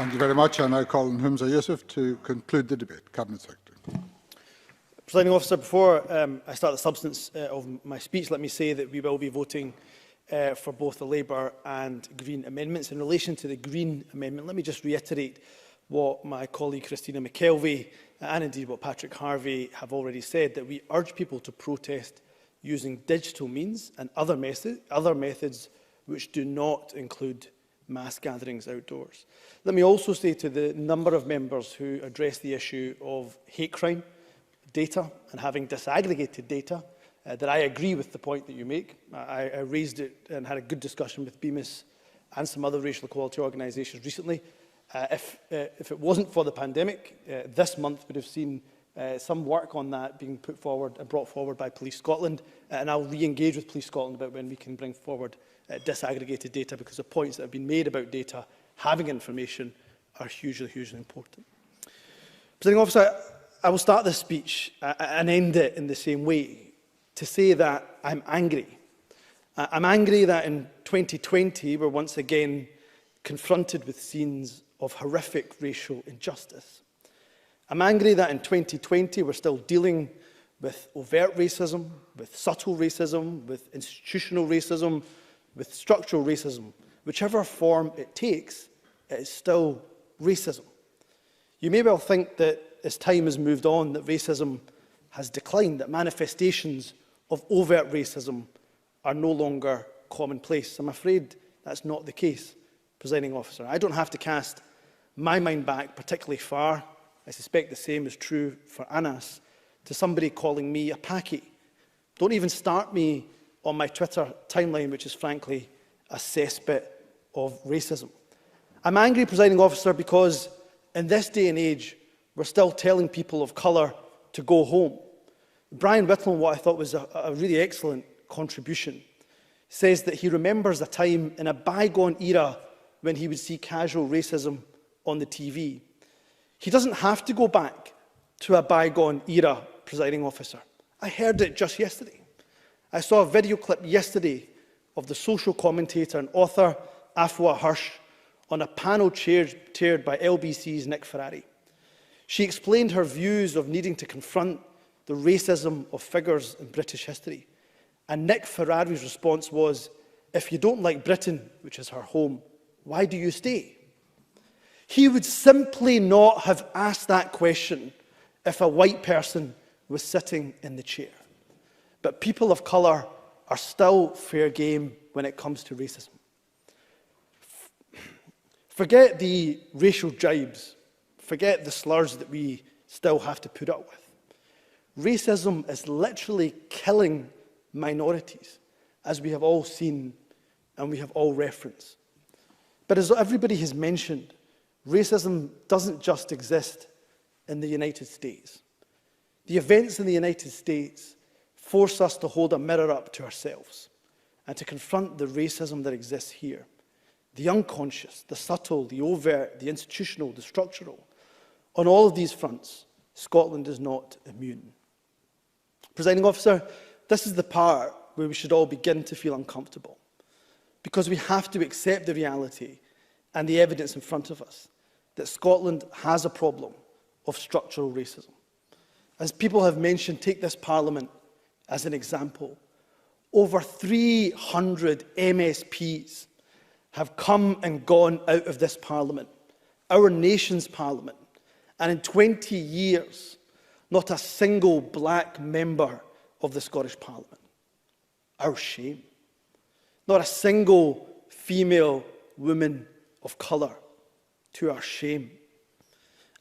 Thank you very much. I now call on Humza Yousaf to conclude the debate. Cabinet Secretary. Presiding Officer, before I start the substance of my speech, let me say that we will be voting for both the Labour and Green amendments. In relation to the Green amendment, let me just reiterate what my colleague Christina McKelvey and indeed what Patrick Harvey have already said, that we urge people to protest using digital means and other methods which do not include mass gatherings outdoors. Let me also say to the number of members who address the issue of hate crime data and having disaggregated data, that I agree with the point that you make. I raised it and had a good discussion with BMIS and some other racial equality organisations recently. If it wasn't for the pandemic, this month would have seen some work on that being put forward and brought forward by Police Scotland, and I'll re-engage with Police Scotland about when we can bring forward disaggregated data, because the points that have been made about data, having information, are hugely, hugely important. Presiding Officer, I will start this speech and end it in the same way, to say that I'm angry. I'm angry that in 2020 we're once again confronted with scenes of horrific racial injustice. I'm angry that in 2020 we're still dealing with overt racism, with subtle racism, with institutional racism, with structural racism. Whichever form it takes, it is still racism. You may well think that as time has moved on, that racism has declined, that manifestations of overt racism are no longer commonplace. I'm afraid that's not the case, Presiding Officer. I don't have to cast my mind back particularly far. I suspect the same is true for Anas, to somebody calling me a Paki. Don't even start me on my Twitter timeline, which is frankly a cesspit of racism. I'm angry, Presiding Officer, because in this day and age, we're still telling people of colour to go home. Brian Whittle, what I thought was a really excellent contribution, says that he remembers a time in a bygone era when he would see casual racism on the TV. He doesn't have to go back to a bygone era, Presiding Officer. I heard it just yesterday. I saw a video clip yesterday of the social commentator and author Afua Hirsch on a panel chaired by LBC's Nick Ferrari. She explained her views of needing to confront the racism of figures in British history. And Nick Ferrari's response was, if you don't like Britain, which is her home, why do you stay? He would simply not have asked that question if a white person was sitting in the chair. But people of colour are still fair game when it comes to racism. Forget the racial jibes. Forget the slurs that we still have to put up with. Racism is literally killing minorities, as we have all seen and we have all referenced. But as everybody has mentioned, racism doesn't just exist in the United States. The events in the United States force us to hold a mirror up to ourselves and to confront the racism that exists here. The unconscious, the subtle, the overt, the institutional, the structural. On all of these fronts, Scotland is not immune. Presiding Officer, this is the part where we should all begin to feel uncomfortable, because we have to accept the reality and the evidence in front of us that Scotland has a problem of structural racism. As people have mentioned, take this Parliament as an example. Over 300 MSPs have come and gone out of this Parliament, our nation's Parliament, and in 20 years, not a single black member of the Scottish Parliament. Our shame. Not a single female woman of colour, to our shame.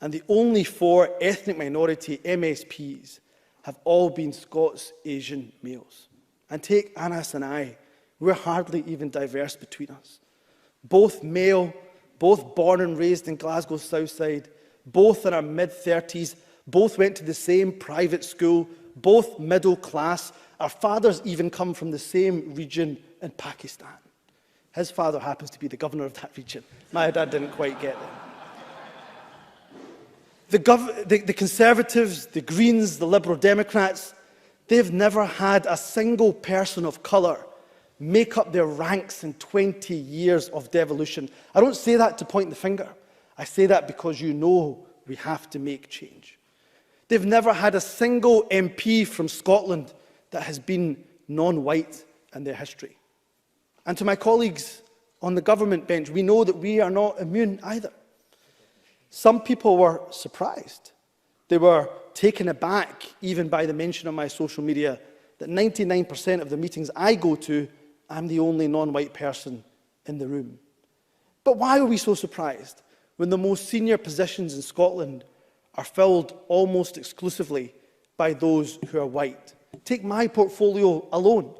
And the only 4 ethnic minority MSPs have all been Scots Asian males. And take Anas and I, we're hardly even diverse between us. Both male, both born and raised in Glasgow's South Side, both in our mid-30s, both went to the same private school, both middle class. Our fathers even come from the same region in Pakistan. His father happens to be the governor of that region. My dad didn't quite get there. The Conservatives, the Greens, the Liberal Democrats, they've never had a single person of colour make up their ranks in 20 years of devolution. I don't say that to point the finger. I say that because you know we have to make change. They've never had a single MP from Scotland that has been non-white in their history. And to my colleagues on the government bench, we know that we are not immune either. Some people were surprised. They were taken aback even by the mention on my social media that 99% of the meetings I go to, I'm the only non-white person in the room. But why are we so surprised when the most senior positions in Scotland are filled almost exclusively by those who are white? Take my portfolio alone.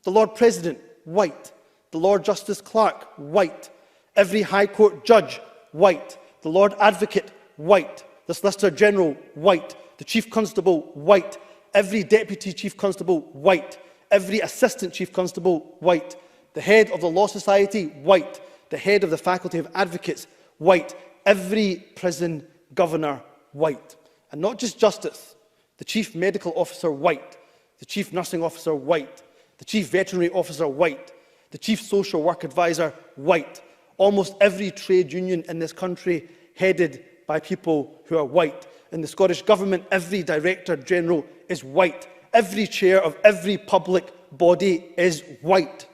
The Lord President, white. The Lord Justice Clerk, white. Every High Court judge, white. The Lord Advocate, white. The Solicitor General, white. The Chief Constable, white. Every Deputy Chief Constable, white. Every Assistant Chief Constable, white. The Head of the Law Society, white. The Head of the Faculty of Advocates, white. Every Prison Governor, white. And not just Justice. The Chief Medical Officer, white. The Chief Nursing Officer, white. The Chief Veterinary Officer, white. The Chief Social Work Advisor, white. Almost every trade union in this country headed by people who are white. In the Scottish Government, every Director General is white. Every chair of every public body is white.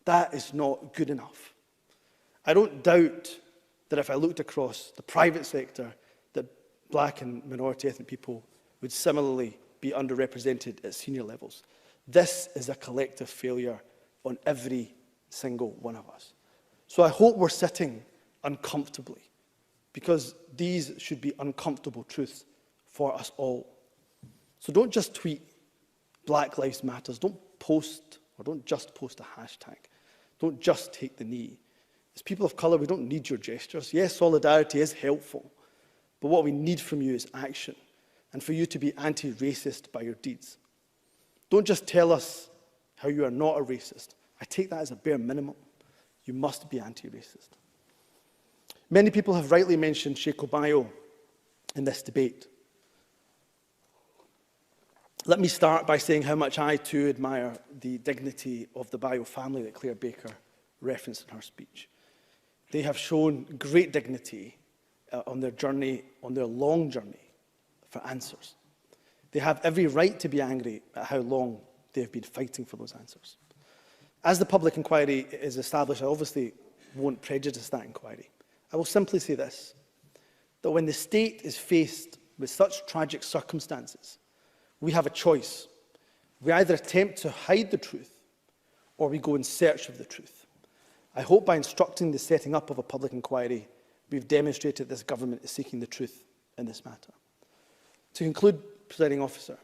That is not good enough. I don't doubt that if I looked across the private sector, that black and minority ethnic people would similarly be underrepresented at senior levels. This is a collective failure on every single one of us. So I hope we're sitting uncomfortably, because these should be uncomfortable truths for us all. So don't just tweet Black Lives Matters. Don't post, or don't just post a hashtag. Don't just take the knee. As people of colour, we don't need your gestures. Yes, solidarity is helpful, but what we need from you is action, and for you to be anti-racist by your deeds. Don't just tell us how you are not a racist. I take that as a bare minimum. You must be anti-racist. Many people have rightly mentioned Sheku Bayoh in this debate. Let me start by saying how much I too admire the dignity of the Bayoh family that Claire Baker referenced in her speech. They have shown great dignity on their journey, on their long journey for answers. They have every right to be angry at how long they have been fighting for those answers. As the public inquiry is established, I obviously won't prejudice that inquiry. I will simply say this, that when the state is faced with such tragic circumstances, we have a choice. We either attempt to hide the truth, or we go in search of the truth. I hope by instructing the setting up of a public inquiry, we've demonstrated this government is seeking the truth in this matter. To conclude, Presiding Officer,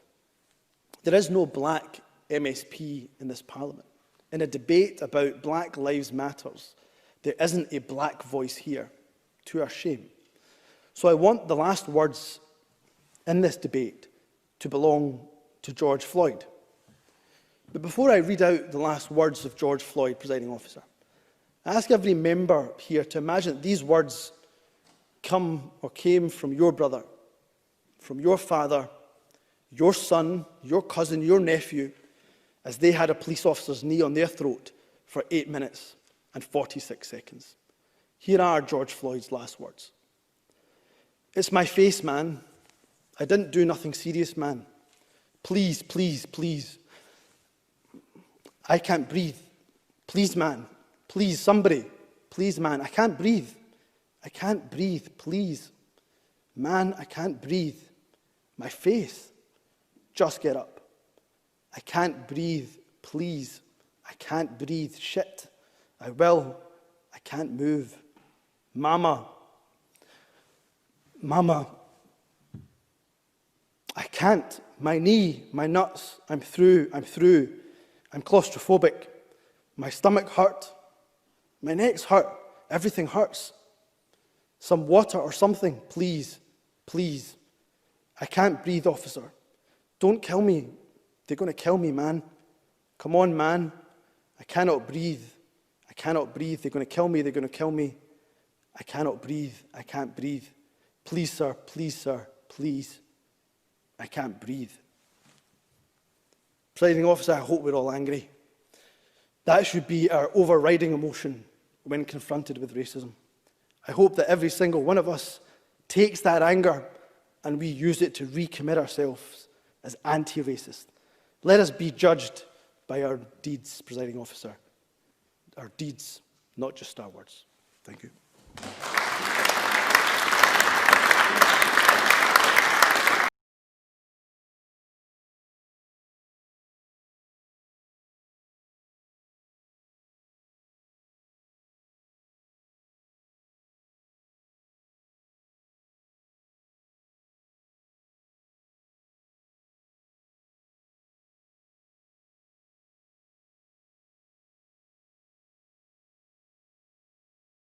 there is no black MSP in this Parliament. In a debate about Black Lives Matters, there isn't a black voice here, to our shame. So I want the last words in this debate to belong to George Floyd. But before I read out the last words of George Floyd, Presiding Officer, I ask every member here to imagine that these words come or came from your brother, from your father, your son, your cousin, your nephew, as they had a police officer's knee on their throat for 8 minutes and 46 seconds. Here are George Floyd's last words. "It's my face, man. I didn't do nothing serious, man. Please, please, please. I can't breathe. Please, man. Please, somebody. Please, man. I can't breathe. I can't breathe. Please. Man, I can't breathe. My face. Just get up. I can't breathe. Please. I can't breathe. Shit. I will. I can't move. Mama. Mama. I can't. My knee, my nuts. I'm through. I'm through. I'm claustrophobic. My stomach hurt. My neck's hurt. Everything hurts. Some water or something, please. Please. I can't breathe, officer. Don't kill me. They're going to kill me, man. Come on, man. I cannot breathe. I cannot breathe. They're going to kill me. They're going to kill me. I cannot breathe. I can't breathe. Please, sir. Please, sir. Please. I can't breathe. Presiding Officer, I hope we're all angry. That should be our overriding emotion when confronted with racism. I hope that every single one of us takes that anger and we use it to recommit ourselves as anti-racist. Let us be judged by our deeds, Presiding Officer. Our deeds, not just our words. Thank you.